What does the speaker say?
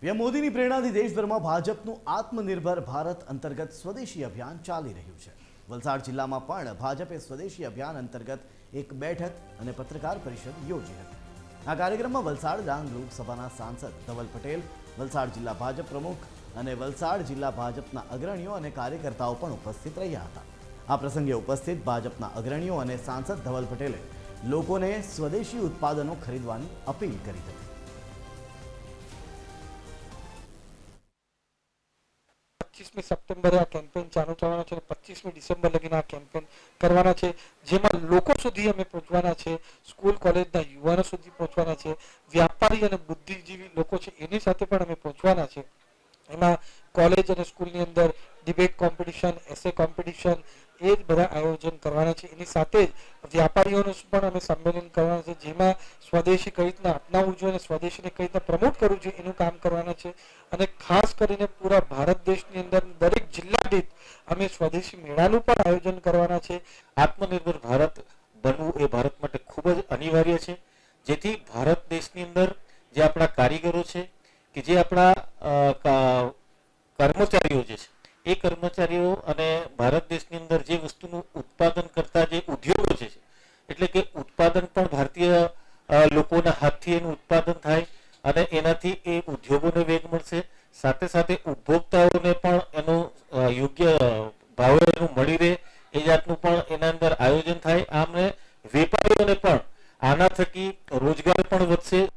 PM મોદીની પ્રેરણાથી દેશભરમાં ભાજપનું આત્મનિર્ભર ભારત અંતર્ગત સ્વદેશી અભિયાન ચાલી રહ્યું છે। વલસાડ જિલ્લામાં પણ ભાજપે સ્વદેશી અભિયાન અંતર્ગત એક બેઠક અને પત્રકાર પરિષદ યોજી હતી। આ કાર્યક્રમમાં વલસાડ ડાંગ લોકસભાના સાંસદ ધવલ પટેલ, વલસાડ જિલ્લા ભાજપ પ્રમુખ અને વલસાડ જિલ્લા ભાજપના અગ્રણીઓ અને કાર્યકર્તાઓ પણ ઉપસ્થિત રહ્યા હતા। આ પ્રસંગે ઉપસ્થિત ભાજપના અગ્રણીઓ અને સાંસદ ધવલ પટેલે લોકોને સ્વદેશી ઉત્પાદનો ખરીદવાની અપીલ કરી હતી। 25મી સપ્ટેમ્બરે આ કેમ્પેન ચાલુ થવાનો છે, 25મી ડિસેમ્બર લગીને આ કેમ્પેન કરવાના છે, જેમાં લોકો સુધી અમે પહોંચવાના છે, સ્કૂલ કોલેજના યુવાનો સુધી પહોંચવાના છે, વ્યાપારી અને બુદ્ધિજીવી લોકો છે એની સાથે પણ અમે પહોંચવાના છે। એમાં કોલેજ અને સ્કૂલની અંદર ડિબેટ કોમ્પિટિશન, એસે કોમ્પિટિશન એ જ બધા આયોજન કરવાના છે। એની સાથે જ વ્યાપારીઓનું પણ અમે સંમેલન કરવાના છે, જેમાં સ્વદેશી કઈ રીતના અપનાવવું જોઈએ અને સ્વદેશીને કઈ રીતના પ્રમોટ કરવું જોઈએ એનું કામ કરવાના છે। અને ખાસ કરીને પૂરા ભારત દેશની અંદર દરેક જિલ્લા દીઠ અમે સ્વદેશી મેળાનું પણ આયોજન કરવાના છે। આત્મનિર્ભર ભારત બનવું એ ભારત માટે ખૂબ જ અનિવાર્ય છે, જેથી ભારત દેશની અંદર જે આપણા કારીગરો છે કે જે આપણા કર્મચારીઓ જે છે એ કર્મચારીઓ અને ભારત દેશની અંદર જે વસ્તુનું ઉત્પાદન કરતા જે ઉદ્યોગો છે, એટલે કે ઉત્પાદન પણ ભારતીય લોકોના હાથથી એનું ઉત્પાદન થાય અને એનાથી એ ઉદ્યોગોને વેગ મળશે, સાથે સાથે ઉપભોક્તાઓને પણ એનું યોગ્ય ભાવે એનું મળી રહે એ જાતનું પણ એના અંદર આયોજન થાય। આમને વેપારીઓને પણ આના થકી રોજગાર પણ વધશે।